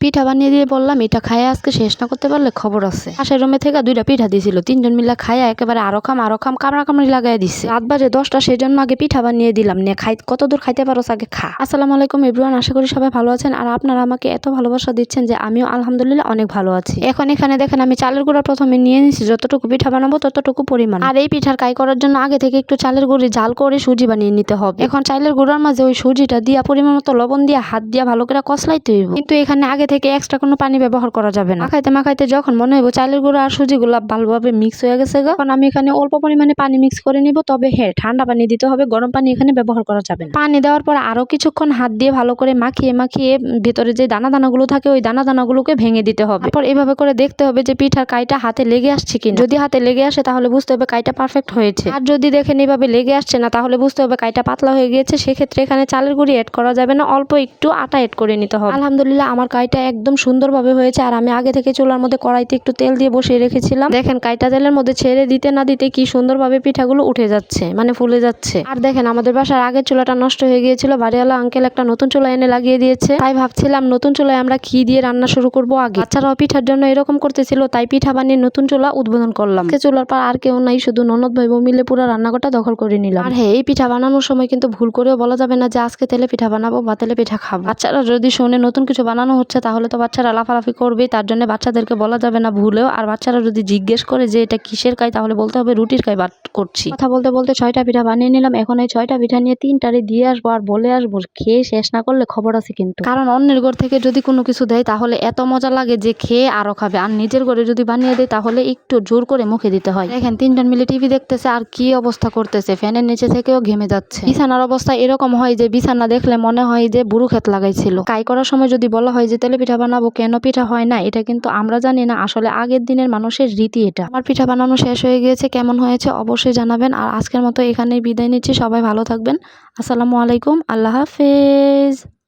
পিঠা বানিয়ে দিয়ে বললাম এটা খাইয়া আজকে শেষ না করতে পারলে খবর আছে। পাশের রুমে থেকে 2টা পিঠা দিয়েছিল, 3জন মিলে খাইয়া একেবারে আরো খাম কামড়াকামড়ি লাগাই দিচ্ছে। রাত বাজে 10টা, সেই জন্য আগে পিঠা বানিয়ে দিলাম, নে কতদূর খাইতে পারো আগে খা। আসসালামু আলাইকুম এভরিওয়ান, আশা করি সবাই ভালো আছেন আর আপনারা আমাকে এত ভালোবাসা দিচ্ছেন যে আমিও আলহামদুলিল্লাহ অনেক ভালো আছি। এখন এখানে দেখেন আমি চালের গুঁড়া প্রথমে নিয়ে নিছি, যতটুকু পিঠা বানাবো ততটুকু পরিমাণ। আর এই পিঠার কাই করার জন্য আগে থেকে একটু চালের গুঁড়ি জাল করে সুজি বানিয়ে নিতে হবে। এখন চালের গুঁড়ার মাঝে ওই সুজিটা দিয়া পরিমাণ মতো লবণ দিয়ে হাত দিয়া ভালো করে কষলাইতে হইব, কিন্তু এখানে আগে থেকে এক্সট্রা কোনো পানি ব্যবহার করা যাবে না। মাখাইতে যখন মনে হইব চালের গুঁড়া আর সুজি গুলা ভালোভাবে মিক্স হয়ে গেছে, তখন আমি এখানে অল্প পরিমাণে পানি মিক্স করে নিব। তবে হ্যাঁ, ঠান্ডা পানি দিতে হবে, গরম পানি এখানে ব্যবহার করা যাবে না। পানি দেওয়ার পর আরো কিছুক্ষণ হাত দিয়ে ভালো করে মাখিয়ে ভিতরে যে দানাগুলো থাকে ওই দানাগুলোকে ভেঙে দিতে হবে। তারপর এভাবে করে দেখতে হবে যে পিঠার কাইটা হাতে লেগে আসছে কিনা। যদি হাতে লেগে আসে তাহলে বুঝতে হবে কাইটা পারফেক্ট হয়েছে, আর যদি দেখেন এভাবে লেগে আসছে না তাহলে বুঝতে হবে কাইটা পাতলা হয়ে গিয়েছে। সেক্ষেত্রে এখানে চালের গুঁড়ি এড করা যাবে না, অল্প একটু আটা এড করে নিতে হবে। আলহামদুলিল্লাহ আমার কাইটা একদম সুন্দরভাবে হয়েছে। আর আমি আগে থেকে চুলার মধ্যে কড়াইতে একটু তেল দিয়ে বসিয়ে রেখেছিলাম। দেখেন কাইটা তেলের মধ্যে ছেড়ে দিতে না দিতে কি সুন্দরভাবে পিঠাগুলো উঠে যাচ্ছে, মানে ফুলে যাচ্ছে। আর দেখেন আমাদের বাসার আগের চুলাটা নষ্ট হয়ে গিয়েছিল, বাড়িওয়ালা আঙ্কেল একটা নতুন চুলা এনে লাগিয়ে দিয়েছে। তাই ভাবছিলাম নতুন চুলায় আমরা ঘি দিয়ে রান্না শুরু করব। আগে বাচ্চারাও পিঠার জন্য এরকম করতেছিল, তাই পিঠা বানিয়ে নতুন চুলা উদ্বোধন করলাম। চুলার পর আর কেউ নাই, শুধু ননদ ভাই মিলে পুরো রান্নাঘরটা দখল করে নিলাম। আর হ্যাঁ, এই পিঠা বানানোর সময় কিন্তু ভুল করেও বলা যাবে না যে আজকে তেলে পিঠা বানাবো বা তেলে পিঠা খাবো। বাচ্চারা যদি শোনে নতুন কিছু বানানো হচ্ছে তাহলে তো বাচ্চারা লাফালাফি করবে, তার জন্য বাচ্চাদেরকে বলা যাবে না ভুলেও। আর বাচ্চারা যদি জিজ্ঞেস করে যে এটা কিসের কাই তাহলে বলতে হবে রুটির কাই করছি। কথা বলতে বলতে 6টা পিঠা বানিয়ে নিলাম। এখন এই 6টা পিঠা নিয়ে 3টারে দিয়ে আসবো আর বলে আসবো খেয়ে শেষ না করলে খবর আছে কিন্তু। কারণ অন্যের ঘর থেকে যদি কোনো কিছু দেয় তাহলে এত মজা লাগে যে খেয়ে আরো খাবে, আর নিজের ঘরে যদি বানিয়ে দেয় তাহলে একটু জোর করে মুখে দিতে হয়। দেখেন 3জন মিলে টিভি দেখতেছে আর কি অবস্থা করতেছে, ফ্যানের নিচে থেকেও ঘেমে যাচ্ছে। বিছানার অবস্থা এরকম হয় যে বিছানা দেখলে মনে হয় যে বুড়ো ক্ষেত লাগাইছিল। কাই করার সময় যদি বলা হয় যে তেলে পিঠা বানাবো, কেন পিঠা হয় না, এটা কিন্তু আমরা জানি না, আসলে আগের দিনের মানুষের রীতি এটা। আমার পিঠা বানানো শেষ হয়ে গিয়েছে, কেমন হয়েছে অবশ্যই জানাবেন। আর আজকের মতো এখানেই বিদায় নিচ্ছি, সবাই ভালো থাকবেন। আসসালামু আলাইকুম, আল্লাহ হাফেজ।